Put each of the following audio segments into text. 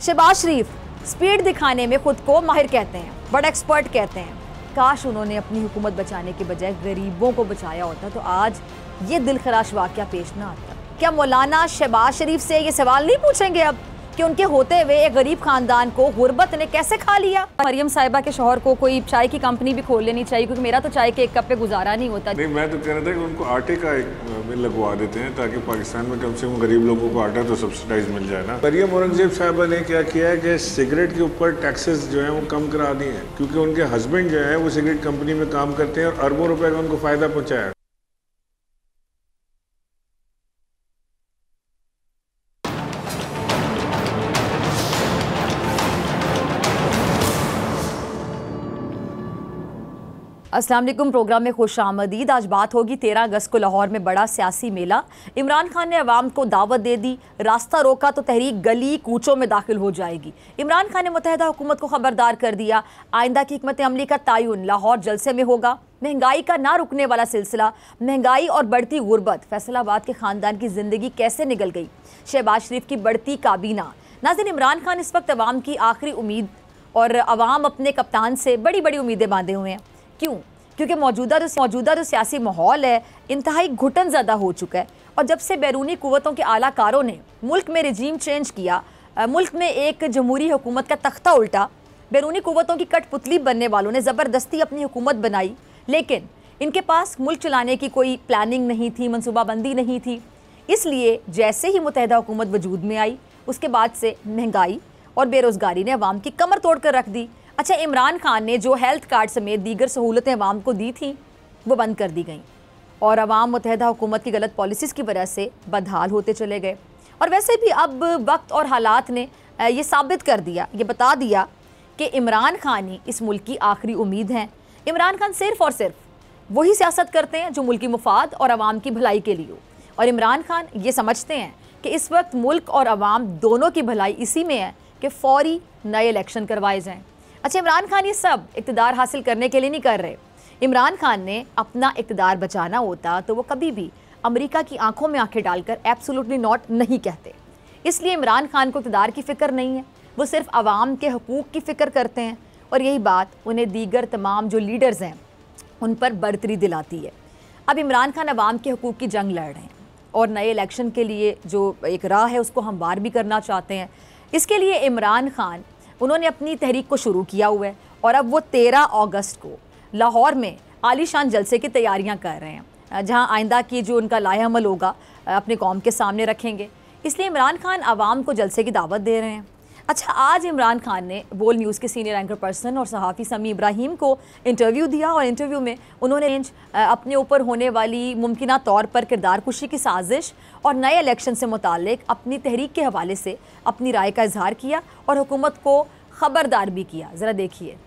शहबाज शरीफ speed दिखाने में खुद को माहिर कहते हैं, बड़ा एक्सपर्ट कहते हैं। काश उन्होंने अपनी हुकूमत बचाने के बजाय गरीबों को बचाया होता तो आज ये दिलखराश वाक़या पेश ना आता। क्या मौलाना शहबाज शरीफ से ये सवाल नहीं पूछेंगे अब कि उनके होते हुए एक गरीब खानदान को गुर्बत ने कैसे खा लिया? मरियम साहिबा के शौहर को कोई चाय की कंपनी भी खोल लेनी चाहिए, क्योंकि मेरा तो चाय के एक कप पे गुजारा नहीं होता। नहीं, मैं तो कह रहा था कि उनको आटे का एक मिल लगवा देते हैं ताकि पाकिस्तान में कम से कम गरीब लोगों को आटा तो सब्सिडाइज मिल जाए ना। मरियम औरंगजेब साहिबा ने क्या किया है कि सिगरेट के ऊपर टैक्सेस जो है वो कम करा दिए हैं, क्योंकि उनके हस्बैंड जो है वो सिगरेट कंपनी में काम करते हैं और अरबों रुपए का उनको फायदा पहुंचाया। अस्सलाम वालेकुम, प्रोग्राम में खुश आमदीद। आज बात होगी 13 अगस्त को लाहौर में बड़ा सियासी मेला। इमरान खान ने अवाम को दावत दे दी, रास्ता रोका तो तहरीक गली कूचों में दाखिल हो जाएगी। इमरान खान ने मुत्तहिदा हुकूमत को खबरदार कर दिया, आइंदा की हिकमत अमली का तयन लाहौर जलसे में होगा। महंगाई का ना रुकने वाला सिलसिला, महंगाई और बढ़ती गुर्बत, फैसलाबाद के खानदान की जिंदगी कैसे निकल गई, शहबाज शरीफ की बढ़ती काबीना। नाज़रीन, इमरान खान इस वक्त अवाम की आखिरी उम्मीद और अवाम अपने कप्तान से बड़ी बड़ी उम्मीदें बांधे हुए हैं। क्यों? क्योंकि मौजूदा जो सियासी माहौल है इंतहाई घुटन ज़्यादा हो चुका है। और जब से बैरूनी कुव्वतों के आलाकारों ने मुल्क में रजीम चेंज किया, मुल्क में एक जमहूरी हुकूमत का तख्ता उल्टा, बैरूनी कुव्वतों की कठपुतली बनने वालों ने ज़बरदस्ती अपनी हुकूमत बनाई, लेकिन इनके पास मुल्क चलाने की कोई प्लानिंग नहीं थी, मनसूबाबंदी नहीं थी। इसलिए जैसे ही मुत्तहिदा हुकूमत वजूद में आई, उसके बाद से महंगाई और बेरोज़गारी ने अवाम की कमर तोड़ कर रख दी। अच्छा, इमरान खान ने जो हेल्थ कार्ड समेत दीगर सहूलतें अवाम को दी थी वो बंद कर दी गई और अवाम मुत्तहिदा हुकूमत की गलत पॉलिसीज़ की वजह से बदहाल होते चले गए। और वैसे भी अब वक्त और हालात ने ये साबित कर दिया, ये बता दिया कि इमरान खान ही इस मुल्क की आखिरी उम्मीद हैं। इमरान खान सिर्फ़ और सिर्फ वही सियासत करते हैं जो मुल्क की मुफाद और अवाम की भलाई के लिए हो। और इमरान खान ये समझते हैं कि इस वक्त मुल्क और अवाम दोनों की भलाई इसी में है कि फ़ौरी नए इलेक्शन करवाए जाएँ। अच्छा, इमरान खान ये सब इक़्तिदार हासिल करने के लिए नहीं कर रहे। इमरान खान ने अपना इक़्तिदार बचाना होता तो वो कभी भी अमेरिका की आंखों में आंखें डालकर एब्सोल्युटली नॉट नहीं कहते। इसलिए इमरान खान को इक़्तिदार की फ़िक्र नहीं है, वो सिर्फ अवाम के हकूक़ की फ़िक्र करते हैं। और यही बात उन्हें दीगर तमाम जो लीडर्स हैं उन पर बरतरी दिलाती है। अब इमरान खान अवाम के हकूक़ की जंग लड़ रहे हैं और नए इलेक्शन के लिए जो एक राह है उसको हमवार भी करना चाहते हैं। इसके लिए इमरान खान उन्होंने अपनी तहरीक को शुरू किया हुआ है और अब वो 13 अगस्त को लाहौर में आलीशान जलसे की तैयारियां कर रहे हैं, जहां आइंदा की जो उनका लाहेअमल होगा अपनी कौम के सामने रखेंगे। इसलिए इमरान खान आवाम को जलसे की दावत दे रहे हैं। अच्छा, आज इमरान खान ने बोल न्यूज़ के सीनियर एंकर पर्सन और सहाफ़ी समी इब्राहिम को इंटरव्यू दिया और इंटरव्यू में उन्होंने अपने ऊपर होने वाली मुमकिना तौर पर किरदार कुशी की साजिश और नए इलेक्शन से मुतालिक अपनी तहरीक के हवाले से अपनी राय का इजहार किया और हुकूमत को ख़बरदार भी किया। ज़रा देखिए।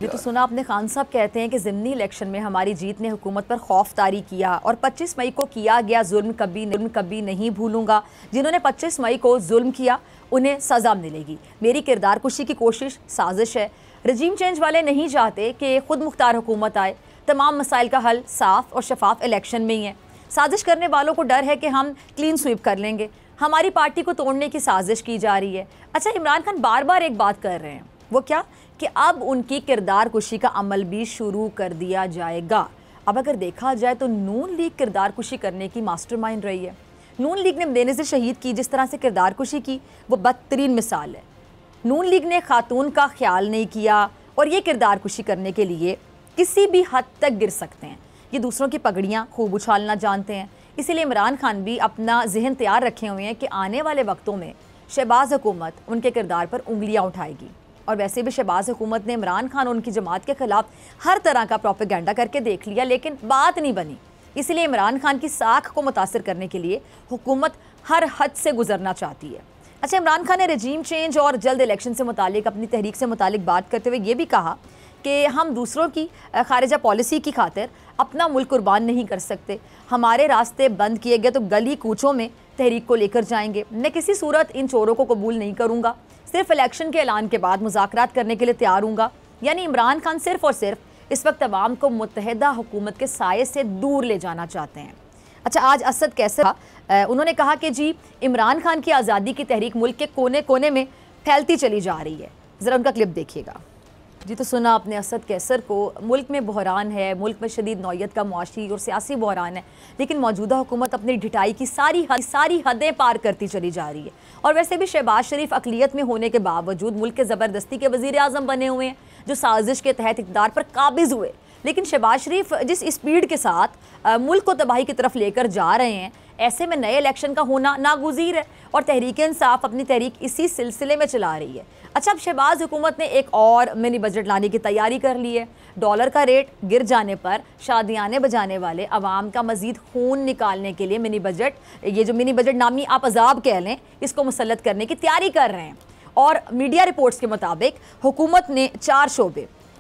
ये तो सुना आपने, खान साहब कहते हैं कि ज़िमनी इलेक्शन में हमारी जीत ने हुकूमत पर खौफ तारी किया और 25 मई को किया गया जुल्म कभी नहीं भूलूंगा। जिन्होंने 25 मई को जुल्म किया उन्हें सज़ा मिलेगी। मेरी किरदार कुशी की कोशिश साजिश है। रजीम चेंज वाले नहीं चाहते कि खुद मुख्तार हुकूमत आए। तमाम मसाइल का हल साफ़ और शफाफ इलेक्शन में ही है। साजिश करने वालों को डर है कि हम क्लीन स्वीप कर लेंगे, हमारी पार्टी को तोड़ने की साजिश की जा रही है। अच्छा, इमरान खान बार बार एक बात कर रहे हैं, वो क्या कि अब उनकी किरदार कुशी का अमल भी शुरू कर दिया जाएगा। अब अगर देखा जाए तो नून लीग किरदार कुशी करने की मास्टरमाइंड रही है। नून लीग ने बेनज़ीर शहीद की जिस तरह से किरदार कुशी की वो बदतरीन मिसाल है। नून लीग ने खातून का ख्याल नहीं किया और ये किरदार कुशी करने के लिए किसी भी हद तक गिर सकते हैं। ये दूसरों की पगड़ियाँ खूब उछालना जानते हैं। इसीलिए इमरान खान भी अपना जहन तैयार रखे हुए हैं कि आने वाले वक्तों में शहबाज हुकूमत उनके किरदार पर उंगलियां उठाएगी। और वैसे भी शहबाज हुकूमत ने इमरान खान और उनकी जमात के ख़िलाफ़ हर तरह का प्रोपेगेंडा करके देख लिया, लेकिन बात नहीं बनी। इसलिए इमरान खान की साख को मुतासर करने के लिए हुकूमत हर हद से गुजरना चाहती है। अच्छा, इमरान खान ने रजीम चेंज और जल्द इलेक्शन से मुतालिक अपनी तहरीक से मुतालिक बात करते हुए ये भी कहा कि हम दूसरों की खारिजा पॉलिसी की खातिर अपना मुल्क कुर्बान नहीं कर सकते। हमारे रास्ते बंद किए गए तो गली कूचों में तहरीक को लेकर जाएंगे। मैं किसी सूरत इन चोरों को कबूल नहीं करूँगा। सिर्फ इलेक्शन के ऐलान के बाद मुज़ाकरात करने के लिए तैयार हूँगा। यानी इमरान खान सिर्फ और सिर्फ इस वक्त अवाम को मुत्तहिदा हुकूमत के साये से दूर ले जाना चाहते हैं। अच्छा, आज असद कैसर उन्होंने कहा कि जी इमरान खान की आज़ादी की तहरीक मुल्क के कोने कोने में फैलती चली जा रही है। ज़रा उनका क्लिप देखिएगा। जी, तो सुना आपने असद कैसर को। मुल्क में बहरान है, मुल्क में शदीद नौयत का मुआशी और सियासी बहरान है, लेकिन मौजूदा हुकूमत अपनी ढिठाई की सारी हदें पार करती चली जा रही है। और वैसे भी शहबाज शरीफ अक़लियत में होने के बावजूद मुल्क के ज़बरदस्ती के वज़ीर आज़म बने हुए हैं, जो साजिश के तहत इक़्तिदार पर काबिज़ हुए। लेकिन शहबाज शरीफ जिस स्पीड के साथ मुल्क को तबाही की तरफ लेकर जा रहे हैं, ऐसे में नए इलेक्शन का होना नागुज़ीर है और तहरीक इंसाफ अपनी तहरीक इसी सिलसिले में चला रही है। अच्छा, अब शहबाज हुकूमत ने एक और मिनी बजट लाने की तैयारी कर ली है। डॉलर का रेट गिर जाने पर शादियाने बजाने वाले अवाम का मजीद खून निकालने के लिए मिनी बजट, ये जो मिनी बजट नामी आप अजाब कह लें, इसको मुसल्लत करने की तैयारी कर रहे हैं। और मीडिया रिपोर्ट्स के मुताबिक हुकूमत ने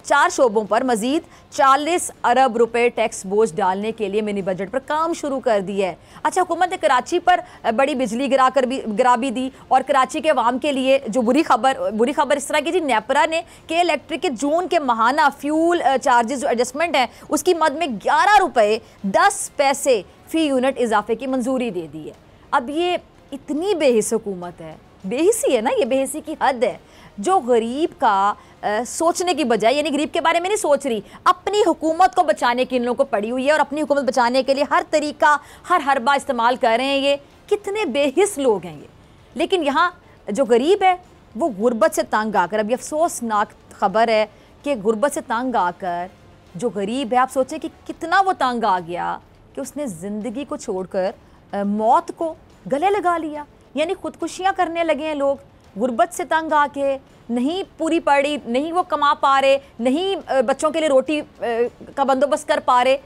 4 शोबों पर मजीद 40 अरब रुपए टैक्स बोझ डालने के लिए मिनी बजट पर काम शुरू कर दिया है। अच्छा, हुकूमत ने कराची पर बड़ी बिजली गिरा भी दी और कराची के अवाम के लिए जो बुरी खबर इस तरह की जी, नेपरा ने के इलेक्ट्रिक के जून के माहाना फ्यूल चार्जेस जो एडजस्टमेंट है उसकी मद में 11 रुपये 10 पैसे फ़ी यूनिट इजाफे की मंजूरी दे दी है। अब ये इतनी बेहिस हुकूमत है, बेहिसी है ना, ये बेहिसी की हद है, जो गरीब का सोचने की बजाय, यानी गरीब के बारे में नहीं सोच रही, अपनी हुकूमत को बचाने की इन लोगों को पड़ी हुई है और अपनी हुकूमत बचाने के लिए हर तरीका, हर हरबा इस्तेमाल कर रहे हैं। ये कितने बेहिस लोग हैं ये। लेकिन यहाँ जो गरीब है वो गुर्बत से तंग आकर, अब ये अफसोसनाक खबर है कि गुर्बत से तंग आकर जो गरीब है, आप सोचें कि कितना वो तंग आ गया कि उसने ज़िंदगी को छोड़कर मौत को गले लगा लिया। यानी खुदकुशियाँ करने लगे हैं लोग, गुर्बत से तंग आके, नहीं पूरी पड़ी, नहीं वो कमा पा रहे, नहीं बच्चों के लिए रोटी का बंदोबस्त कर पा रहे,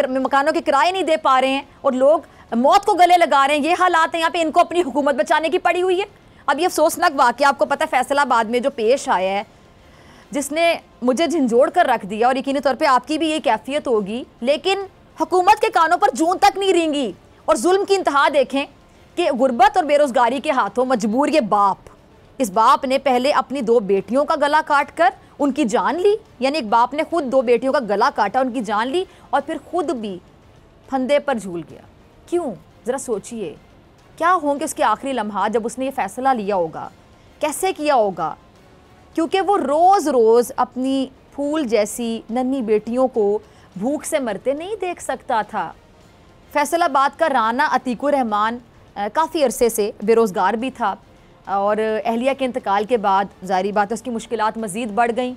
मकानों के किराए नहीं दे पा रहे हैं और लोग मौत को गले लगा रहे हैं। ये हालात हैं यहाँ पे, इनको अपनी हुकूमत बचाने की पड़ी हुई है। अब ये अफसोसनाक वाक़या आपको पता है फैसलाबाद में जो पेश आया है, जिसने मुझे झंझोड़ कर रख दिया और यकीनी तौर पर आपकी भी ये कैफियत होगी, लेकिन हुकूमत के कानों पर जून तक नहीं रेंगी। और जुल्म की इंतहा देखें कि गुर्बत और बेरोज़गारी के हाथों मजबूर ये बाप, इस बाप ने पहले अपनी 2 बेटियों का गला काट कर उनकी जान ली। यानी एक बाप ने खुद 2 बेटियों का गला काटा, उनकी जान ली और फिर खुद भी फंदे पर झूल गया। क्यों? ज़रा सोचिए, क्या होंगे उसके आखिरी लम्हात जब उसने ये फ़ैसला लिया होगा, कैसे किया होगा? क्योंकि वो रोज़ रोज़ अपनी फूल जैसी नन्ही बेटियों को भूख से मरते नहीं देख सकता था। फैसलाबाद का राना अतीकुर रहमान काफ़ी अरसे से बेरोज़गार भी था और अहलिया के इंतकाल के बाद ज़ाहिर बात है उसकी मुश्किलात मज़ीद बढ़ गई।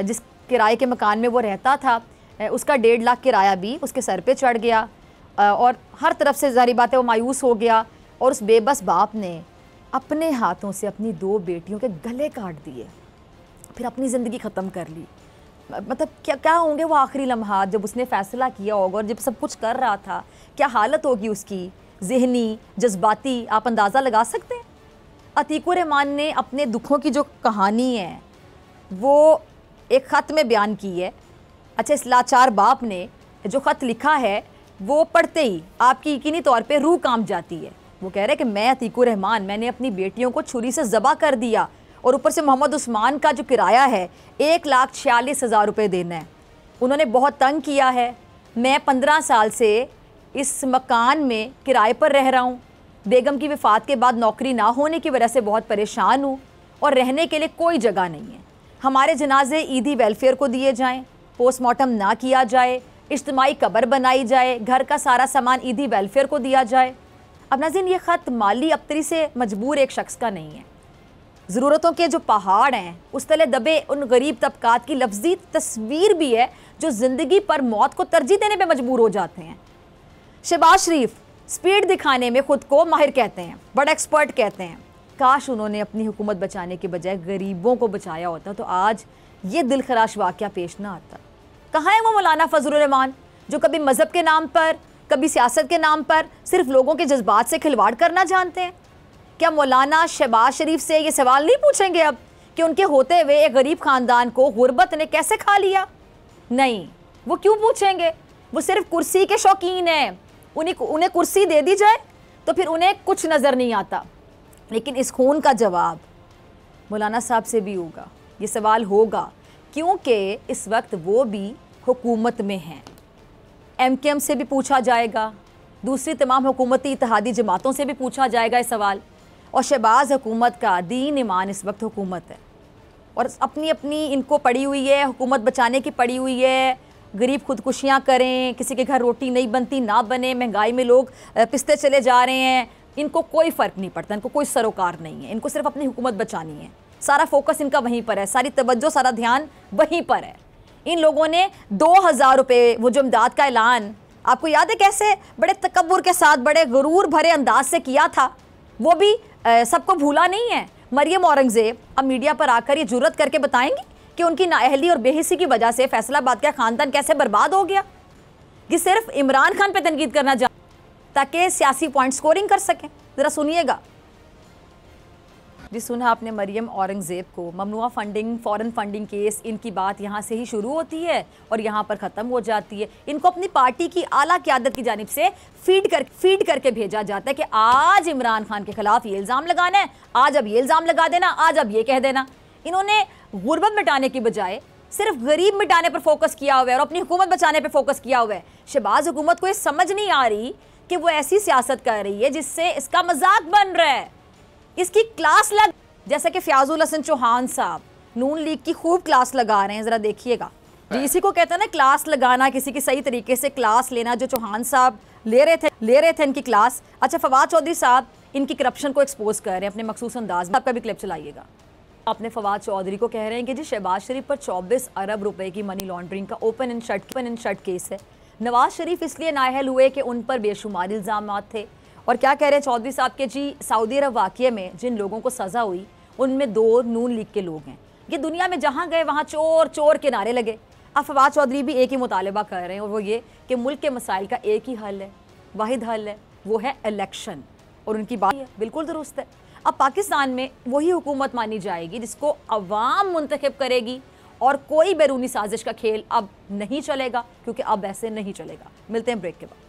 जिस किराए के मकान में वो रहता था उसका 1.5 लाख किराया भी उसके सर पे चढ़ गया और हर तरफ से ज़ाहिर बात है वो मायूस हो गया। और उस बेबस बाप ने अपने हाथों से अपनी 2 बेटियों के गले काट दिए, फिर अपनी ज़िंदगी ख़त्म कर ली। मतलब क्या होंगे वो आखिरी लम्हात जब उसने फ़ैसला किया होगा और जब सब कुछ कर रहा था, क्या हालत होगी उसकी, ज़हनी, जज्बाती, आप अंदाज़ा लगा सकते हैं। अतीकुर रहमान ने अपने दुखों की जो कहानी है वो एक ख़त में बयान की है। अच्छा, इस लाचार बाप ने जो ख़त लिखा है वो पढ़ते ही आपकी यकीनी तौर पे रूह कांप जाती है। वो कह रहे हैं कि मैं अतीकुर रहमान, मैंने अपनी बेटियों को छुरी से ज़बह कर दिया और ऊपर से मोहम्मद उस्मान का जो किराया है 1,46,000 रुपये देना है। उन्होंने बहुत तंग किया है। मैं 15 साल से इस मकान में किराए पर रह रहा हूँ। बेगम की वफ़ात के बाद नौकरी ना होने की वजह से बहुत परेशान हूँ और रहने के लिए कोई जगह नहीं है। हमारे जनाजे ईदी वेलफेयर को दिए जाएँ, पोस्टमार्टम ना किया जाए, इज्तिमाई कब्र बनाई जाए, घर का सारा सामान ईदी वेलफेयर को दिया जाए। अब नाज़रीन, ये ख़त माली अबतरी से मजबूर एक शख्स का नहीं है। ज़रूरतों के जो पहाड़ हैं उस तले दबे उन गरीब तबकात की लफ्ज़ी तस्वीर भी है जो ज़िंदगी पर मौत को तरजीह देने पे मजबूर हो जाते हैं। शहबाज शरीफ स्पीड दिखाने में ख़ुद को माहिर कहते हैं, बड़ा एक्सपर्ट कहते हैं। काश उन्होंने अपनी हुकूमत बचाने के बजाय गरीबों को बचाया होता तो आज ये दिलखराश वाक़या पेश ना आता। कहाँ है वो मौलाना फजलुर रहमान जो कभी मज़हब के नाम पर, कभी सियासत के नाम पर सिर्फ लोगों के जज्बात से खिलवाड़ करना जानते हैं? क्या मौलाना शहबाज शरीफ से ये सवाल नहीं पूछेंगे अब कि उनके होते हुए एक गरीब ख़ानदान को गुर्बत ने कैसे खा लिया? नहीं, वो क्यों पूछेंगे? वो सिर्फ कुर्सी के शौकीन हैं। उन्हें कुर्सी दे दी जाए तो फिर उन्हें कुछ नज़र नहीं आता। लेकिन इस खून का जवाब मौलाना साहब से भी होगा, ये सवाल होगा, क्योंकि इस वक्त वो भी हुकूमत में हैं। MKM से भी पूछा जाएगा, दूसरी तमाम हुकूमती इत्तेहादी जमातों से भी पूछा जाएगा ये सवाल। और शहबाज हुकूमत का दीन ईमान इस वक्त हुकूमत है और अपनी अपनी इनको पड़ी हुई है, हुकूमत बचाने की पड़ी हुई है। गरीब खुदकुशियाँ करें, किसी के घर रोटी नहीं बनती ना बने, महंगाई में लोग पिसते चले जा रहे हैं, इनको कोई फ़र्क नहीं पड़ता, इनको कोई सरोकार नहीं है, इनको सिर्फ अपनी हुकूमत बचानी है। सारा फोकस इनका वहीं पर है, सारी तवज्जो सारा ध्यान वहीं पर है। इन लोगों ने 2000 रुपये वो जो इमदाद का ऐलान आपको याद है कैसे बड़े तकब्बुर के साथ बड़े गुरूर भरे अंदाज से किया था, वो भी सबको भूला नहीं है। मरियम औरंगज़ेब अब मीडिया पर आकर ये जुर्रत करके बताएंगी कि उनकी नाअहली और बेहिसी की वजह से फैसलाबाद का ख़ानदान कैसे बर्बाद हो गया। कि सिर्फ इमरान खान पे तनकीद करना चाहते ताकि सियासी पॉइंट स्कोरिंग कर सकें। ज़रा सुनिएगा। जी सुना आपने मरियम औरंगज़ेब को। ममनुआ फंडिंग, फॉरेन फंडिंग केस, इनकी बात यहाँ से ही शुरू होती है और यहाँ पर ख़त्म हो जाती है। इनको अपनी पार्टी की आला क़यादत की जानिब से फीड करके भेजा जाता है कि आज इमरान खान के ख़िलाफ़ ये इल्ज़ाम लगाना है, आज अब ये इल्ज़ाम लगा देना, आज अब ये कह देना। इन्होंने गुर्बत मिटाने की बजाय सिर्फ गरीब मिटाने पर फोकस किया हुआ है और अपनी हुकूमत बचाने पर फोकस किया हुआ है। शहबाज हुकूमत को ये समझ नहीं आ रही कि वो ऐसी सियासत कर रही है जिससे इसका मजाक बन रहा है, इसकी क्लास लग, जैसे कि फयाजुल हसन चौहान साहब नून लीग की खूब क्लास लगा रहे हैं। ज़रा देखिएगा जी, इसी को कहते हैं ना क्लास लगाना, किसी की सही तरीके से क्लास लेना। जो चौहान साहब ले रहे थे इनकी क्लास। अच्छा, फवाद चौधरी साहब इनकी करप्शन को एक्सपोज कर रहे हैं अपने मखसूस अंदाज में। आपका भी क्लिप चलाइएगा। अपने फवाद चौधरी को कह रहे हैं कि जी शहबाज शरीफ पर 24 अरब रुपए की मनी लॉन्ड्रिंग का ओपन एंड शट केस है। नवाज शरीफ इसलिए नाअहल हुए कि उन पर बेशुमार इल्ज़ाम थे। और क्या कह रहे हैं चौधरी साहब के जी, सऊदी अरब वाक़ये में जिन लोगों को सज़ा हुई उनमें 2 नून लीग के लोग हैं। ये दुनिया में जहाँ गए वहाँ चोर चोर के नारे लगे। अब फवाद चौधरी भी एक ही मुतालबा कर रहे हैं और वो ये कि मुल्क के मसाइल का एक ही हल है, वाहिद हल है, वो है इलेक्शन। और उनकी बात बिल्कुल दुरुस्त है। अब पाकिस्तान में वही हुकूमत मानी जाएगी जिसको अवाम मुंतखब करेगी और कोई बैरूनी साजिश का खेल अब नहीं चलेगा, क्योंकि अब ऐसे नहीं चलेगा। मिलते हैं ब्रेक के बाद।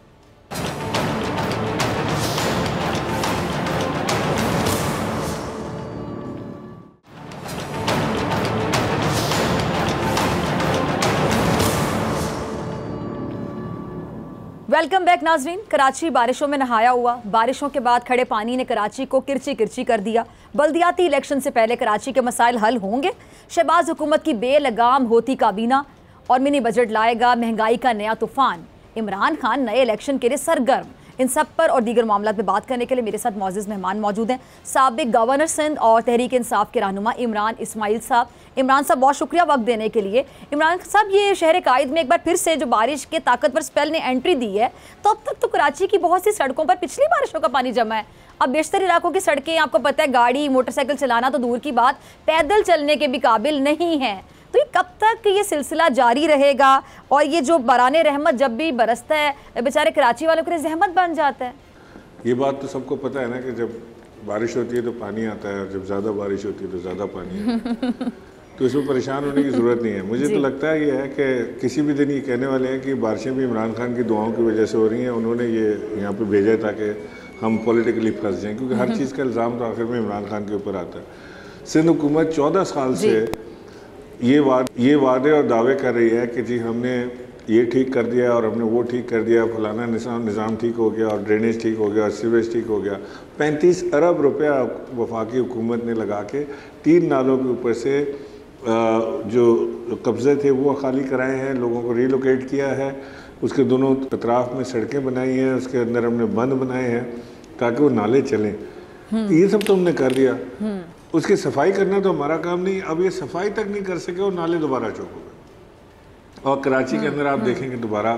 वेलकम बैक नाजरीन। कराची बारिशों में नहाया हुआ। बारिशों के बाद खड़े पानी ने कराची को किरची किरची कर दिया। बल्दियाती इलेक्शन से पहले कराची के मसाइल हल होंगे। शहबाज हुकूमत की बेलगाम होती काबीना और मिनी बजट लाएगा महंगाई का नया तूफान। इमरान खान नए इलेक्शन के लिए सरगर्म। इन सब पर और दीगर मामलों पर बात करने के लिए मेरे साथ मौजूद मेहमान मौजूद हैं। साबिक गवर्नर सिंध और तहरीक इंसाफ के रहनुमा इमरान इस्माइल साहब। इमरान साहब बहुत शुक्रिया वक्त देने के लिए। इमरान साहब, ये शहर कायद में एक बार फिर से जो बारिश के ताकतवर स्पेल ने एंट्री दी है, तो अब तक तो कराची की बहुत सी सड़कों पर पिछली बारिशों का पानी जमा है। अब बेशतर इलाकों की सड़कें आपको पता है, गाड़ी मोटरसाइकिल चलाना तो दूर की बात, पैदल चलने के भी काबिल नहीं है। तो ये कब तक ये सिलसिला जारी रहेगा? और ये जो बराने रहमत जब भी बरसता है बेचारे कराची वालों के लिए जहमत बन जाता है। ये बात तो सबको पता है ना कि जब बारिश होती है तो पानी आता है और जब ज़्यादा बारिश होती है तो ज़्यादा पानी आता है। तो इसमें परेशान होने की ज़रूरत नहीं है। मुझे तो लगता है ये है कि किसी भी दिन ये कहने वाले हैं कि बारिशें भी इमरान खान की दुआओं की वजह से हो रही हैं। उन्होंने ये यहाँ पे भेजा है ताकि हम पॉलिटिकली फंस जाएँ, क्योंकि हर चीज़ का इल्ज़ाम तो आखिर में इमरान खान के ऊपर आता है। सिंध हुकूमत 14 साल से ये वादे और दावे कर रही है कि जी हमने ये ठीक कर दिया और हमने वो ठीक कर दिया, फलाना निज़ाम ठीक हो गया और ड्रेनेज ठीक हो गया और सीवरेज ठीक हो गया। 35 अरब रुपया वफाकी हुकूमत ने लगा के 3 नालों के ऊपर से जो कब्ज़े थे वो खाली कराए हैं, लोगों को रीलोकेट किया है, उसके दोनों अतराफ़ में सड़कें बनाई हैं, उसके अंदर हमने बंद बनाए हैं ताकि वो नाले चलें। ये सब तो हमने कर दिया। उसकी सफाई करना तो हमारा काम नहीं। अब ये सफाई तक नहीं कर सके और नाले दोबारा चौक हो गए। और कराची के अंदर आप देखेंगे दोबारा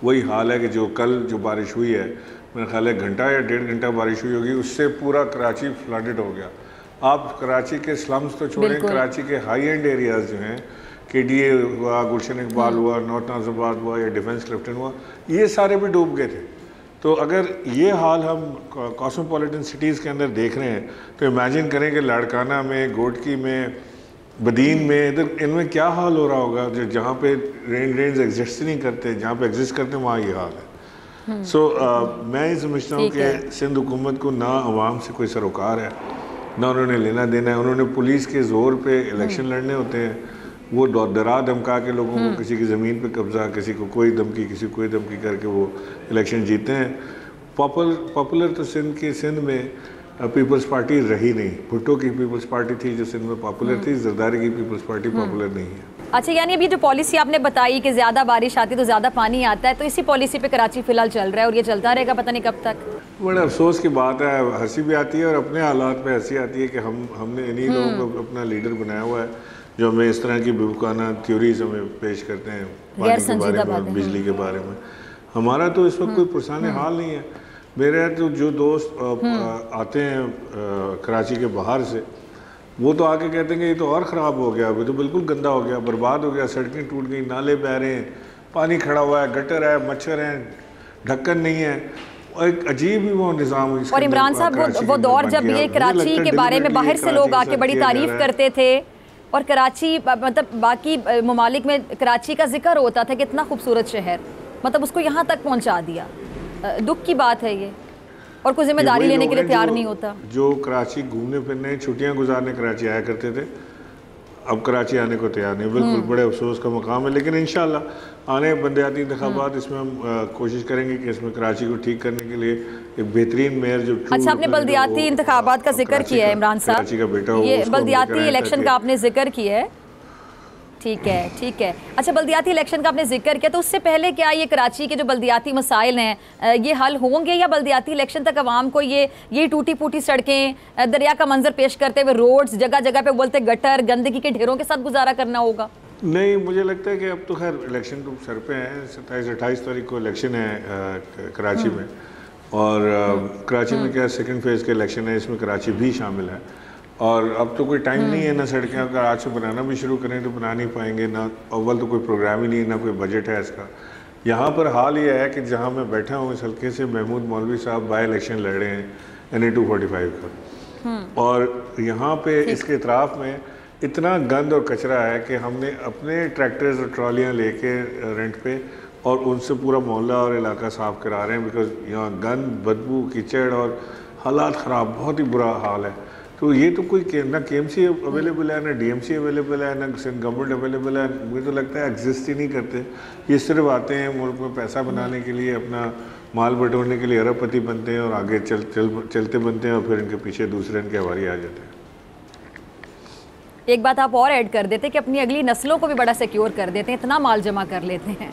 वही हाल है कि जो कल जो बारिश हुई है, मेरा ख्याल है घंटा या 1.5 घंटा बारिश हुई होगी, उससे पूरा कराची फ्लडेड हो गया। आप कराची के स्लम्स तो छोड़ें, कराची के हाई एंड एरियाज़ जो हैं, KDA हुआ, गुलशन इकबाल हुआ, नॉर्थ नाजिबाद हुआ या डिफेंस क्लिफ्टन हुआ, ये सारे भी डूब गए थे। तो अगर ये हाल हम कॉस्मोपॉलिटन सिटीज़ के अंदर देख रहे हैं तो इमेजिन करें कि लाड़काना में, गोडकी में, बदीन में, इधर इनमें क्या हाल हो रहा होगा जो जहाँ पे रेंज एग्जिस्ट नहीं करते, जहाँ पे एग्जिस्ट करते हैं वहाँ ये हाल है। मैं ये समझता हूँ कि सिंध हुकूमत को ना अवाम से कोई सरोकार है, ना उन्होंने लेना देना है। उन्होंने पुलिस के ज़ोर पे इलेक्शन लड़ने होते हैं। वो डरा धमका के लोगों को किसी की ज़मीन पे कब्ज़ा, किसी को कोई धमकी, किसी को कोई धमकी करके वो इलेक्शन जीते हैं। पॉपुलर तो सिंध में पीपल्स पार्टी रही नहीं। भुट्टो की पीपल्स पार्टी थी जो सिंध में पॉपुलर थी, जरदारी की पीपल्स पार्टी पॉपुलर नहीं है। अच्छा, यानी अभी जो पॉलिसी आपने बताई कि ज़्यादा बारिश आती है तो ज़्यादा पानी आता है, तो इसी पॉलिसी पे कराची फिलहाल चल रहा है और ये चलता रहेगा पता नहीं कब तक। बड़ा अफसोस की बात है, हंसी भी आती है और अपने हालात पे हंसी आती है कि हमने इन्हीं लोगों को अपना लीडर बनाया हुआ है जो हमें इस तरह की बेवकूफ़ाना थ्योरीज हमें पेश करते हैं पानी के बारे में, बिजली के बारे में। हमारा तो इस वक्त कोई पुरसान हाल नहीं है। मेरे तो जो दोस्त आते हैं कराची के बाहर से, वो तो आके कहते हैं कि ये तो और ख़राब हो गया, वो तो बिल्कुल गंदा हो गया, बर्बाद हो गया, सड़कें टूट गई, नाले बह रहे हैं, पानी खड़ा हुआ है, गटर है, मच्छर हैं, ढक्कन नहीं है, और एक अजीब ही वो निज़ाम। और इमरान साहब वो दौर जब ये कराची के बारे में बाहर से लोग आके बड़ी तारीफ करते थे और कराची मतलब बाकी ममालिक में कराची का जिक्र होता था कि इतना खूबसूरत शहर, मतलब उसको यहाँ तक पहुँचा दिया। दुख की बात है ये, और कोई जिम्मेदारी लेने के लिए तैयार नहीं होता। जो कराची घूमने फिरने छुट्टियां गुजारने कराची आया करते थे, अब कराची आने को तैयार नहीं। बिल्कुल बड़े अफसोस का मकाम है, लेकिन इंशाल्लाह आने बल्दियाती इंतखाबात इसमें हम कोशिश करेंगे कि इसमें कराची को ठीक करने के लिए एक बेहतरीन मेयर जो। अच्छा, आपने बल्दियाती इंतखाबात का जिक्र किया है इमरान साहब, कराची का बेटा हो, ये बल्दियाती इलेक्शन का आपने जिक्र किया है, ठीक है ठीक है। अच्छा, बल्दियाती इलेक्शन का आपने जिक्र किया, तो उससे पहले क्या ये कराची के जो बल्दियाती मसाइल हैं ये हल होंगे, या बल्दियाती इलेक्शन तक आवाम को ये टूटी फूटी सड़कें, दरिया का मंजर पेश करते हुए रोड्स, जगह जगह पे बोलते गटर, गंदगी के ढेरों के साथ गुजारा करना होगा? नहीं, मुझे लगता है कि अब तो खैर इलेक्शन तो सर पे है। 27-28 तारीख को इलेक्शन है कराची में, और कराची में क्या सेकंड फेज़ के इलेक्शन है, इसमें कराची भी शामिल है। और अब तो कोई टाइम नहीं है, ना सड़कें अगर आज से बनाना भी शुरू करें तो बना नहीं पाएंगे, ना अव्वल तो कोई प्रोग्राम ही नहीं है, ना कोई बजट है इसका। यहाँ पर हाल ये है कि जहाँ मैं बैठा हूँ इस हल्के से महमूद मौलवी साहब बाई इलेक्शन लड़ रहे हैं NA 245 का, और यहाँ पे इसके इतराफ़ में इतना गंद और कचरा है कि हमने अपने ट्रैक्टर्स और ट्रॉलियाँ लेके रेंट पे और उनसे पूरा मोहल्ला और इलाका साफ़ करा रहे हैं, बिकॉज यहाँ गंद, बदबू, कीचड़ और हालात ख़राब, बहुत ही बुरा हाल है। तो ये तो कोई ना KMC अवेलेबल है, ना DMC अवेलेबल है, ना सिंध गवर्नमेंट अवेलेबल है, मुझे तो लगता है एग्जिस्ट ही नहीं करते। ये सिर्फ आते हैं मुल्क में पैसा बनाने के लिए, अपना माल बटोरने के लिए अरबपति बनते हैं और आगे चलते बनते हैं, और फिर इनके पीछे दूसरे इनके हवारी आ जाते हैं। एक बात आप और ऐड कर देते कि अपनी अगली नस्लों को भी बड़ा सिक्योर कर देते हैं, इतना माल जमा कर लेते हैं।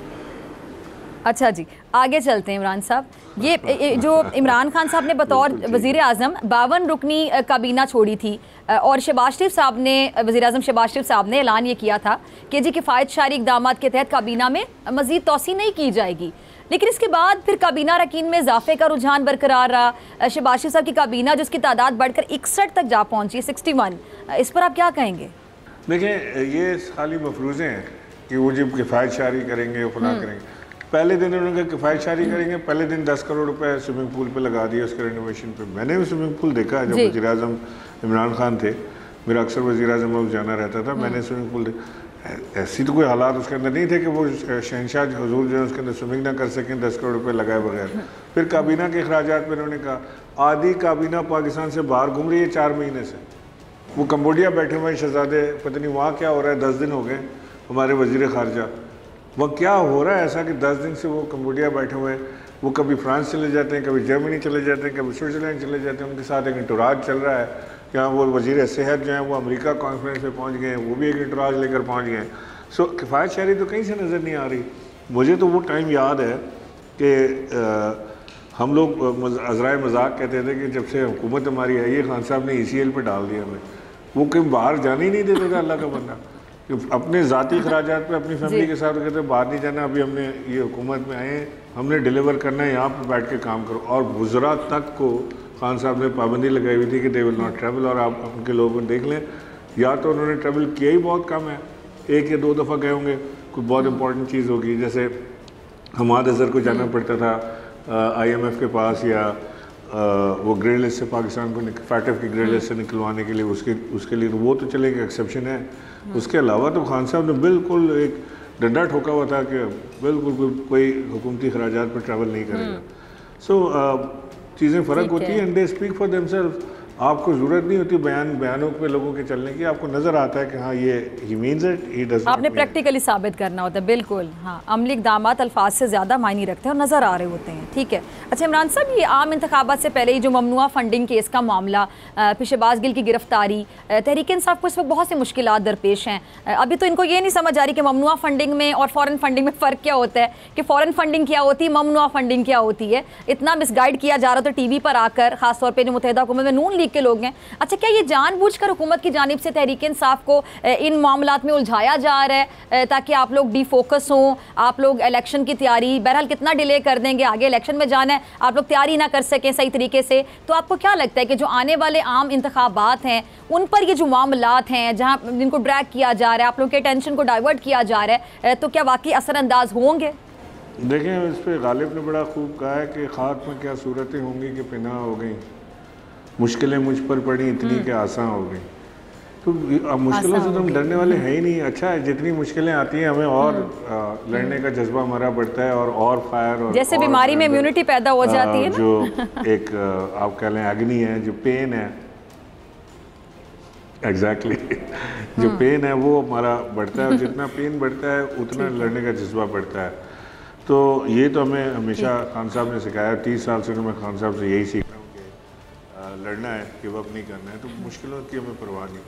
अच्छा जी, आगे चलते हैं इमरान साहब। ये जो इमरान खान साहब ने बतौर वज़ीर आज़म 52 रुकनी काबीना छोड़ी थी, और शहबाज शरीफ साहब ने, वज़ीर आज़म शहबाज शरीफ साहब ने ऐलान ये किया था कि जी किफ़ायत शारी इक़दाम के तहत काबीना में मज़ीद तोसी नहीं की जाएगी, लेकिन इसके बाद फिर काबीना अरकान में इजाफे का रुझान बरकरार रहा। शहबाज शरीफ साहब की काबीना जिसकी तादाद बढ़कर 61 तक जा पहुँची, 61, इस पर आप क्या कहेंगे? देखिए, ये खाली मफरूज़े हैं कि वो जब किफ़ायत शारी करेंगे, फलां करेंगे। पहले दिन उन्होंने कहा किफ़ायत शारी करेंगे, पहले दिन 10 करोड़ रुपए स्विमिंग पूल पे लगा दिया, उसके रेनोवेशन पे। मैंने भी स्विमिंग पूल देखा है, जब वज़ीर आज़म इमरान खान थे, मेरा अक्सर वज़ीर आज़म हाउस जाना रहता था, मैंने स्विमिंग पूल ऐसी तो कोई हालात उसके अंदर नहीं थे कि वो शहनशाह हुजूर जो है उसके अंदर स्विमिंग ना कर सकें 10 करोड़ रुपये लगाए बगैर। फिर काबीना के अखराजात पर उन्होंने कहा आधी काबीना पाकिस्तान से बाहर घूम रही है 4 महीने से। वो कम्बोडिया बैठे हुए शहजादे, पता नहीं वहाँ क्या हो रहा है, 10 दिन हो गए हमारे वज़ीर ख़ारजा, वह क्या हो रहा है ऐसा कि 10 दिन से वो कम्बोडिया बैठे हुए हैं। वो कभी फ्रांस चले जाते हैं, कभी जर्मनी चले जाते हैं, कभी स्विट्ज़रलैंड चले जाते हैं, उनके साथ एक इंटराज चल रहा है। क्या वो वज़ीर सेहत जो हैं वो अमेरिका कॉन्फ्रेंस में पहुंच गए हैं, वो भी एक इंटराज लेकर पहुंच गए हैं। सो किफ़ायत शारी तो कहीं से नज़र नहीं आ रही। मुझे तो वो टाइम याद है कि हम लोग अज़राए मजाक कहते थे कि जब से हुकूमत हमारी आई है, खान साहब ने ECL पे डाल दिया हमें। वो कहीं बाहर जाने ही नहीं देते थे अल्लाह का बंदा, अपने ज़ाती खराजात पे अपनी फैमिली के साथ कहते बाहर नहीं जाना, अभी हमने ये हुकूमत में आए हैं, हमने डिलीवर करना है, यहाँ पर बैठ के काम करो। और वुज़रा तक को खान साहब ने पाबंदी लगाई हुई थी कि दे विल नॉट ट्रैवल। और आप उनके लोगों को देख लें, या तो उन्होंने ट्रैवल किया ही बहुत कम है, 1 या 2 दफ़ा गए होंगे, कोई बहुत इंपॉर्टेंट चीज़ होगी, जैसे हमाद अज़हर को जाना पड़ता था IMF के पास, या वो ग्रे लिस्ट से पाकिस्तान को FATF की ग्रे लिस्ट से निकलवाने के लिए, उसके लिए तो वो तो चले एक एक्सेप्शन है। उसके अलावा तो खान साहब ने बिल्कुल एक डंडा ठोका हुआ था कि बिल्कुल कोई हुकूमती खराजात पर ट्रैवल नहीं करेगा। सो चीज़ें फ़र्क होती हैं, and they speak for themselves. आपको ज़रूरत नहीं होती बयानों पे लोगों के चलने की, आपको नज़र आता है कि हाँ ये he means it, he does not. आपने प्रैक्टिकली साबित करना होता है, बिल्कुल। हाँ, अमली इक़दामात अल्फाज से ज़्यादा मायने रखते हैं और नज़र आ रहे होते हैं। ठीक है, अच्छा इमरान साहब, ये आम इंतखाबात से पहले ही जो ममनुआ फंडिंग केस का मामला, शहबाज गिल की गिरफ्तारी, तहरीक इंसाफ को इस वक्त बहुत सी मुश्किलात दरपेश हैं। अभी तो इनको ये नहीं समझ आ रही कि ममनुआ फंडिंग में और फ़ॉरेन फंडिंग में फ़र्क क्या होता है, कि फ़ॉरेन फंडिंग क्या होती है, ममनुआ फंडिंग क्या होती है। इतना मिसगाइड किया जा रहा था टीवी पर आकर, खासतौर पर जो मुत्तहिदा हुकूमत में नून लीग के लोग हैं। अच्छा, क्या ये जानबूझकर हुकूमत की जानिब से तहरीक इंसाफ को इन मामलात में उलझाया जा रहा है ताकि आप लोग डिफोकस हों, आप लोग इलेक्शन की तैयारी, बहरहाल कितना डिले कर देंगे, आगे इलेक्शन में जाना है, आप लोग तैयारी ना कर सकें सही तरीके से। तो आपको क्या लगता है कि जो आने वाले आम इंतखाबात हैं उन पर ये जो मामलात हैं जहाँ जिनको ड्रैग किया जा रहा है, आप लोग के अटेंशन को डाइवर्ट किया जा रहा है, तो क्या वाकई असरअंदाज होंगे? देखें, इस पर गालिब ने बड़ा खूब कहा है कि खाक में क्या सूरतें होंगी कि पिना हो गई, मुश्किलें मुझ पर पड़ी इतनी कि आसान हो गई। तो अब मुश्किलों से तो हम डरने वाले हैं ही नहीं। अच्छा है, जितनी मुश्किलें आती हैं हमें और लड़ने का जज्बा हमारा बढ़ता है और फायर और जैसे बीमारी में इम्यूनिटी पैदा हो जाती है ना? जो एक आप कह लें अग्नि है, जो पेन है, एग्जैक्टली जो पेन है वो हमारा बढ़ता है, और जितना पेन बढ़ता है उतना लड़ने का जज्बा बढ़ता है। तो ये तो हमें हमेशा खान साहब ने सिखाया, 30 साल से मैं खान साहब से यही सीख रहा हूँ कि लड़ना है, गिव अप नहीं करना है। तो मुश्किलों की हमें परवाह नहीं,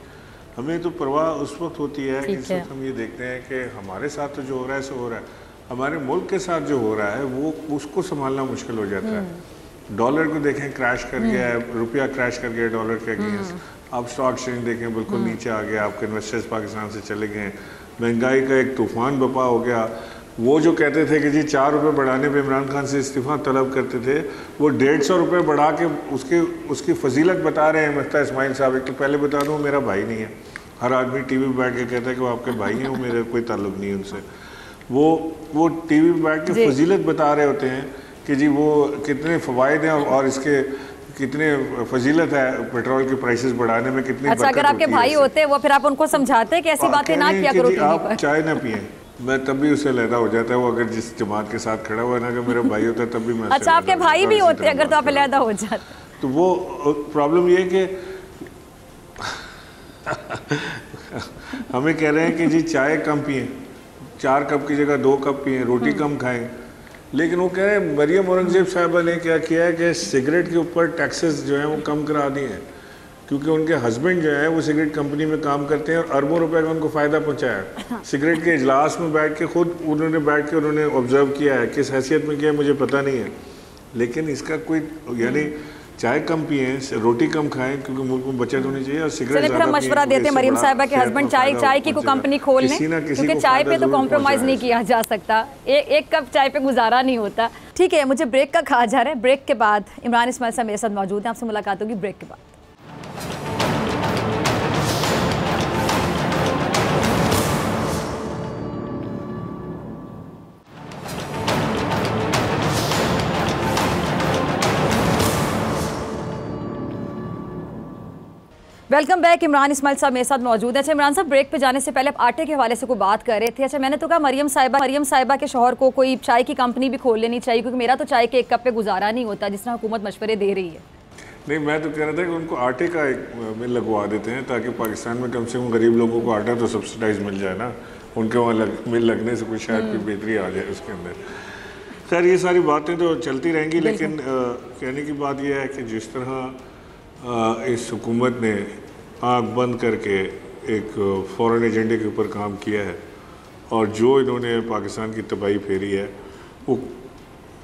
हमें तो परवाह उस वक्त होती है कि जिस वक्त हम ये देखते हैं कि हमारे साथ तो जो हो रहा है सो हो रहा है, हमारे मुल्क के साथ जो हो रहा है वो उसको संभालना मुश्किल हो जाता है। डॉलर को देखें क्रैश कर गया है, रुपया क्रैश कर गया डॉलर के अगेंस्ट। आप स्टॉक एक्सचेंज देखें बिल्कुल नीचे आ गया, आपके इन्वेस्टर्स पाकिस्तान से चले गए, महंगाई का एक तूफान बपा हो गया। वो जो कहते थे कि जी 4 रुपये बढ़ाने पे इमरान खान से इस्तीफ़ा तलब करते थे, वो 150 रुपये बढ़ा के उसकी फजीलत बता रहे हैं मफ्ता इस्माइल साहब। एक तो पहले बता दूँ, मेरा भाई नहीं है, हर आदमी टीवी पे बैठ के कहता है कि वो आपके भाई हैं, वो मेरा कोई ताल्लुक नहीं है उनसे। वो टीवी पे बैठ के फजीलत बता रहे होते हैं कि जी वो कितने फ़वाइद हैं और इसके कितने फजीलत है पेट्रोल के प्राइसेस बढ़ाने में, कितनी अच्छा, अगर आपके भाई होते वो फिर आप उनको समझाते कि ऐसी बातें ना किया करो, आप चाय ना पिए, मैं तब भी उससे लहदा हो जाता है। वो अगर जिस जमात के साथ खड़ा हुआ है ना, अगर मेरा भाई होता है तब भी मैं। अच्छा, आपके भाई भी होते अगर तो आप लहदा हो जाते। तो वो प्रॉब्लम ये है कि हमें कह रहे हैं कि जी चाय कम पिए, 4 कप की जगह 2 कप पिए, रोटी कम खाएं, लेकिन वो कह रहे हैं मरियम औरंगजेब साहबा ने क्या किया है कि सिगरेट के ऊपर टैक्सेस जो हैं वो कम करा दिए हैं, क्योंकि उनके हस्बैंड जो है वो सिगरेट कंपनी में काम करते हैं और अरबों रुपए का उनको फ़ायदा पहुंचाया। सिगरेट के इजलास में बैठ के खुद उन्होंने ऑब्जर्व किया है, किस हैसियत में किया मुझे पता नहीं है, लेकिन इसका कोई यानी चाय कम पिए, रोटी कम खाएं, क्योंकि मुल्क में बचत होनी चाहिए, और सिगरेट ज़्यादा पिए। मशवरा देते हैं मरियम साहिबा के हस्बैंड चाय की कोई कंपनी खोल लें, क्योंकि चाय पे तो कॉम्प्रोमाइज़ नहीं किया जा सकता, एक कप चाय पे गुजारा नहीं होता। ठीक है, मुझे ब्रेक का कहा जा रहा है, ब्रेक के बाद इमरान इस्माइल साहब मेरे साथ मौजूद हैं, आपसे मुलाकात होगी ब्रेक के बाद। Welcome back. इमरान इस्माइल साहब मेरे साथ मौजूद है। अच्छा इमरान साहब, ब्रेक पे जाने से पहले आप आटे के हवाले से कोई बात कर रहे थे। अच्छा, मैंने तो कहा मरियम साहिबा के शौहर को कोई चाय की कंपनी भी खोल लेनी चाहिए, क्योंकि मेरा तो चाय के 1 कप पे गुजारा नहीं होता, जिस तरह हुकूमत मशवरे दे रही है। नहीं, मैं तो कह रहा था कि उनको आटे का एक मिल लगवा देते हैं, ताकि पाकिस्तान में कम से कम गरीब लोगों को आटा तो सब्सिडाइज मिल जाए ना, उनके वहाँ मिल लगने से कुछ शायद कोई बेहतरी आ जाए उसके अंदर। खैर, ये सारी बातें तो चलती रहेंगी, लेकिन कहने की बात यह है कि जिस तरह इस हुकूमत ने आँख बंद करके एक फ़ॉरेन एजेंडे के ऊपर काम किया है, और जो इन्होंने पाकिस्तान की तबाही फेरी है, वो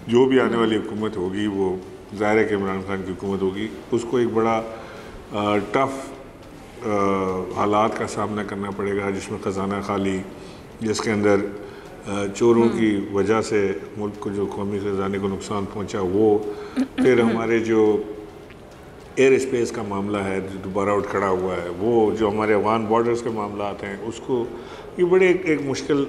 जो भी आने वाली हुकूमत होगी वो ज़ाहिर है कि इमरान खान की हुकूमत होगी, उसको एक बड़ा टफ़ हालात का सामना करना पड़ेगा, जिसमें ख़जाना खाली, जिसके अंदर चोरों की वजह से मुल्क को जो कौमी ख़जाने को नुकसान पहुँचा वो, फिर हमारे जो एयर स्पेस का मामला है जो दोबारा उठ खड़ा हुआ है, वो जो हमारे अफगान बॉर्डर्स के मामला आते हैं, उसको ये बड़े एक मुश्किल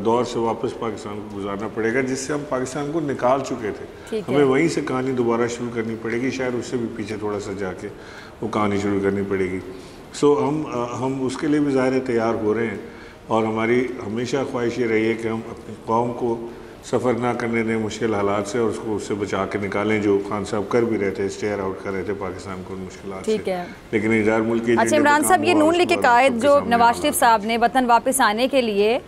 दौर से वापस पाकिस्तान को गुजारना पड़ेगा, जिससे हम पाकिस्तान को निकाल चुके थे। हमें वहीं से कहानी दोबारा शुरू करनी पड़ेगी, शायद उससे भी पीछे थोड़ा सा जाके वो कहानी शुरू करनी पड़ेगी। सो हम उसके लिए भी ज़ाहिर तैयार हो रहे हैं, और हमारी हमेशा ख्वाहिश ये रही है कि हम अपनी कौम को सफ़र ना करने दें मुश्किल हालात से और उसको उससे बचा के निकालें, जो खान साहब कर भी रहे थे, स्टेयर आउट कर रहे थे पाकिस्तान को मुश्किलात से। ठीक है, लेकिन इजार मुल्क की अच्छा इमरान साहब, ये नून लीग के कायद जो नवाज शरीफ साहब ने वतन वापस आने के लिए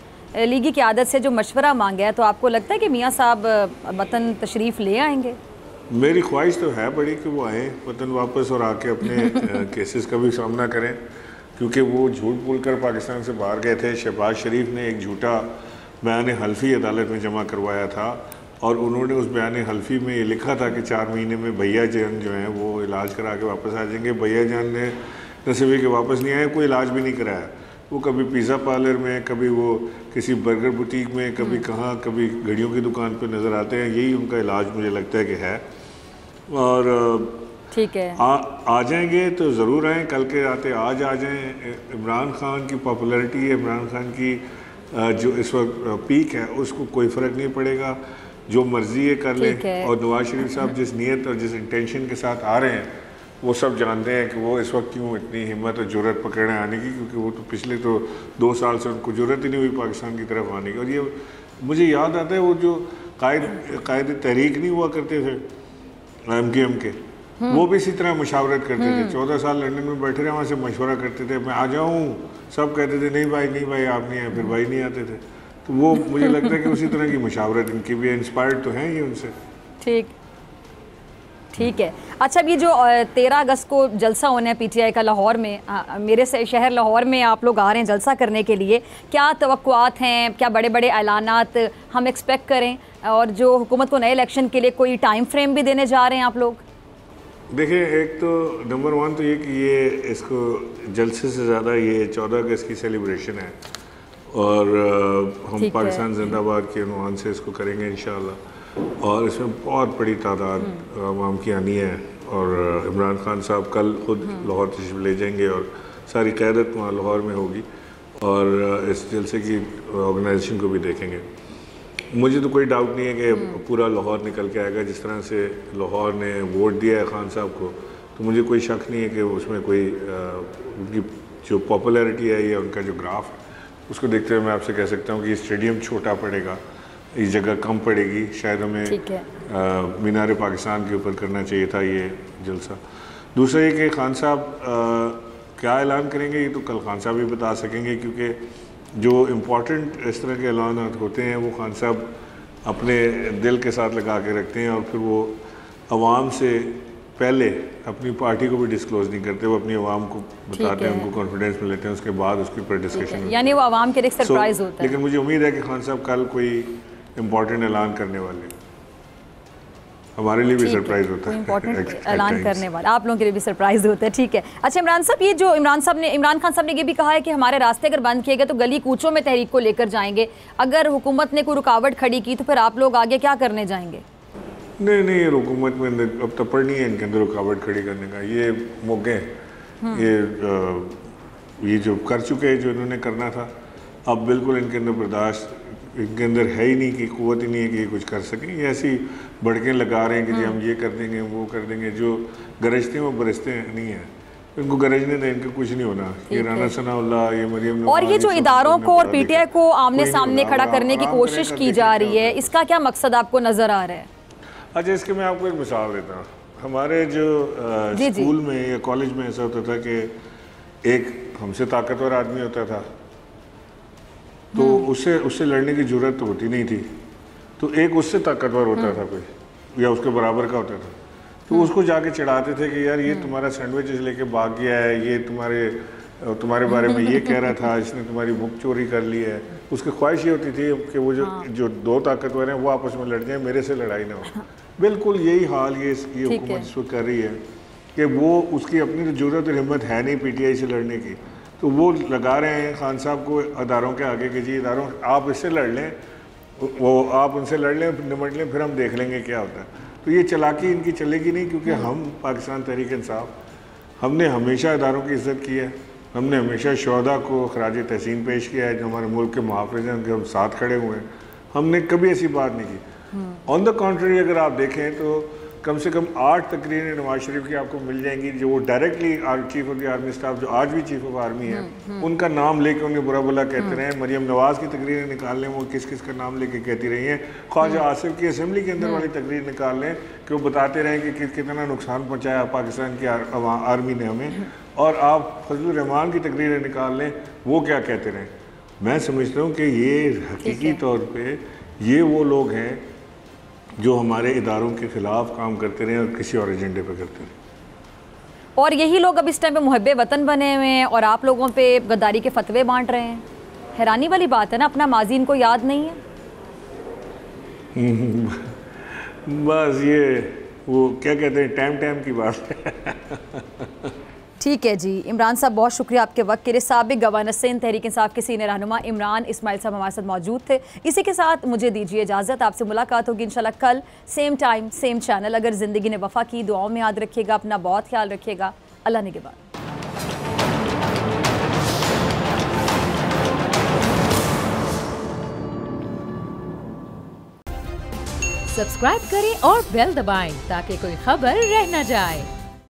लीगी क़यादत से जो मशवरा मांगा है, तो आपको लगता है कि मियाँ साहब वतन तशरीफ़ ले आएंगे? मेरी ख्वाहिश तो है बड़ी कि वो आएँ वतन वापस और आके अपने केसेस का भी सामना करें, क्योंकि वो झूठ बोलकर पाकिस्तान से बाहर गए थे। शहबाज शरीफ ने एक झूठा बयान हल्फी अदालत में जमा करवाया था और उन्होंने उस बयान हल्फी में ये लिखा था कि 4 महीने में भैया जान जो हैं वो इलाज करा के वापस आ जाएंगे। भैया जान ने नसीबी के वापस नहीं आए, कोई इलाज भी नहीं कराया। वो कभी पिज़्ज़ा पार्लर में, कभी वो किसी बर्गर बुटीक में, कभी कहाँ, कभी घड़ियों की दुकान पे नज़र आते हैं। यही उनका इलाज मुझे लगता है कि है। और ठीक है, आ जाएंगे तो ज़रूर आएँ, कल के आते आज आ जाएँ। इमरान खान की पॉपुलैरिटी है, इमरान खान की जो इस वक्त पीक है, उसको कोई फ़र्क नहीं पड़ेगा, जो मर्ज़ी है कर लें। और नवाज शरीफ साहब जिस नीयत और जिस इंटेंशन के साथ आ रहे हैं, वो सब जानते हैं कि वो इस वक्त क्यों इतनी हिम्मत और जुर्रत पकड़े आने की, क्योंकि वो तो पिछले 2 साल से उनको जुर्रत ही नहीं हुई पाकिस्तान की तरफ आने की। और ये मुझे याद आता है वो जो कायद तहरीक नहीं हुआ करते थे MKM के, वो भी इसी तरह मशावरत करते थे। 14 साल लंदन में बैठे रहे, वहाँ से मशवरा करते थे, मैं आ जाऊँ, सब कहते थे नहीं भाई आप नहीं आए, फिर भाई नहीं आते थे। तो वो मुझे लगता है कि उसी तरह की मशावरत इनकी भी, इंस्पायर्ड तो हैं ये उनसे। ठीक है। अच्छा, अब ये जो 13 अगस्त को जलसा होना है PTI का लाहौर में, मेरे शहर लाहौर में आप लोग आ रहे हैं जलसा करने के लिए, क्या तवक्कुआत हैं, क्या बड़े बड़े ऐलानात हम एक्सपेक्ट करें, और जो हुकूमत को नए इलेक्शन के लिए कोई टाइम फ्रेम भी देने जा रहे हैं आप लोग? देखिए, एक तो नंबर 1 तो ये कि ये इसको जलसे से ज़्यादा ये 14 अगस्त की सेलिब्रेशन है और हम पाकिस्तान जिंदाबाद के उन्वान से इसको करेंगे इंशाअल्लाह। और इसमें बहुत बड़ी तादाद आवाम की आनी है और इमरान खान साहब कल खुद लाहौर तशरीफ ले जाएंगे और सारी क़यादत वहाँ लाहौर में होगी और इस जलसे की ऑर्गेनाइजेशन को भी देखेंगे। मुझे तो कोई डाउट नहीं है कि पूरा लाहौर निकल के आएगा। जिस तरह से लाहौर ने वोट दिया है खान साहब को, तो मुझे कोई शक नहीं है कि उसमें कोई उनकी जो पॉपुलैरिटी है या उनका जो ग्राफ है, उसको देखते हुए मैं आपसे कह सकता हूँ कि स्टेडियम छोटा पड़ेगा, इस जगह कम पड़ेगी। शायद हमें मीनार पाकिस्तान के ऊपर करना चाहिए था ये जलसा। दूसरा ये कि खान साहब क्या ऐलान करेंगे, ये तो कल खान साहब ही बता सकेंगे, क्योंकि जो इम्पोर्टेंट इस तरह के ऐलान होते हैं वो खान साहब अपने दिल के साथ लगा के रखते हैं और फिर वो आवाम से पहले अपनी पार्टी को भी डिस्क्लोज नहीं करते, वो अपनी आवाम को बताते हैं, उनको कॉन्फिडेंस में लेते हैं, उसके बाद उसके ऊपर डिस्कशन, यानी वो आवाम के लिए सरप्राइज होता है। लेकिन मुझे उम्मीद है कि खान साहब कल कोई इम्पोर्टेंट ऐलान करने वाले, हमारे लिए भी सरप्राइज होता है, इम्पोर्टेंट ऐलान करने वाला, आप लोगों के लिए भी सरप्राइज होता है। ठीक है। अच्छा इमरान साहब, ये जो इमरान खान साहब ने ये भी कहा है कि हमारे रास्ते अगर बंद किए गए तो गली कूचों में तहरीक को लेकर जाएंगे, अगर हुकूमत ने कोई रुकावट खड़ी की तो फिर आप लोग आगे क्या करने जाएंगे? नहीं, ये हुकूमत में अब तपड़ नहीं है इनके अंदर रुकावट खड़ी करने का। ये मौके ये जो कर चुके हैं, जो इन्होंने करना था, अब बिल्कुल इनके अंदर बर्दाश्त, इनके अंदर है ही नहीं कि कुव्वत ही नहीं है कि ये कुछ कर सकें। ये ऐसी भड़कें लगा रहे हैं कि जी हम ये कर देंगे, वो कर देंगे। जो गरजते हैं वो बरसते नहीं हैं, इनको गरजने दें, इनको कुछ नहीं होना। ये राना सनाउल्लाह, ये मरियम, और ये जो इदारों को और PTI को आमने सामने खड़ा करने की कोशिश की जा रही है, इसका क्या मकसद आपको नज़र आ रहा है? अच्छा, इसके मैं आपको एक मिसाल देता हूँ। हमारे जो स्कूल में या कॉलेज में ऐसा होता था कि एक हमसे ताकतवर आदमी होता था, तो उससे लड़ने की जरूरत तो होती नहीं थी, तो एक उससे ताकतवर होता था कोई या उसके बराबर का होता था, तो उसको जाके चिढ़ाते थे कि यार ये तुम्हारा सैंडविचेस लेके भाग गया है, ये तुम्हारे बारे में ये कह रहा था, इसने तुम्हारी बुक चोरी कर ली है। उसकी ख्वाहिश ये होती थी कि वो जो 2 ताकतवर हैं वो आपस में लड़ जाएं, मेरे से लड़ाई ना हो। बिल्कुल यही हाल ये हुकूमत इस वक्त कर रही है कि वो उसकी अपनी तो जरूरत और हिम्मत है नहीं PTI से लड़ने की, तो वो लगा रहे हैं खान साहब को अदारों के आगे कि जी इदारों आप इससे लड़ लें, वो आप उनसे लड़ लें, निमट लें, फिर हम देख लेंगे क्या होता है। तो ये चालाकी इनकी चलेगी नहीं, क्योंकि हम पाकिस्तान तहरीक इंसाफ, हमने हमेशा इदारों की इज़्ज़त की है, हमने हमेशा शहदा को खराज तहसीन पेश किया है, जो हमारे मुल्क के मुहाफ़िज़ हैं उनके हम साथ खड़े हुए हैं, हमने कभी ऐसी बात नहीं की। ऑन द कॉन्ट्री अगर आप देखें तो कम से कम 8 तकरीरें नवाज शरीफ की आपको मिल जाएंगी, जो वो directly chief of the army staff, जो आज भी चीफ ऑफ आर्मी है, उनका नाम लेके उन्हें बुरा भला कहते रहे। मरियम नवाज की तकरीरें निकाल लें, वो किस किस का नाम लेके कहती रही हैं। ख्वाजा आसिफ की असेंबली के अंदर वाली तकरीर निकाल लें कि वो बताते रहें कि कितना नुकसान पहुँचाया पाकिस्तान की आर्मी ने हमें, और आप फजलुर रहमान की तकरीरें निकाल लें, वो क्या कहते रहें। मैं समझता हूँ कि ये हकीकी तौर पर ये वो लोग हैं जो हमारे इदारों के ख़िलाफ़ काम करते रहे और किसी और एजेंडे पर करते रहे। और यही लोग अब इस टाइम पे मुहब्बे वतन बने हुए हैं और आप लोगों पे गद्दारी के फतवे बांट रहे हैं। हैरानी वाली बात है ना, अपना माजी इनको याद नहीं है। बस ये वो क्या कहते हैं, टाइम की बात है। ठीक है जी, इमरान साहब बहुत शुक्रिया आपके वक्त के लिए। साबिक गवर्नर सिंध तहरीक इंसाफ के सीनियर रहनुमा इमरान इस्माइल साहब हमारे साथ मौजूद थे। इसी के साथ मुझे दीजिए इजाज़त, आपसे मुलाकात होगी इंशाल्लाह कल सेम टाइम सेम चैनल। अगर ज़िंदगी ने वफ़ा की, दुआओं में याद रखिएगा, अपना बहुत ख्याल रखिएगा। अल्लाह निगहबान। सब्सक्राइब करें और बेल दबाएं ताकि कोई खबर रह न जाए।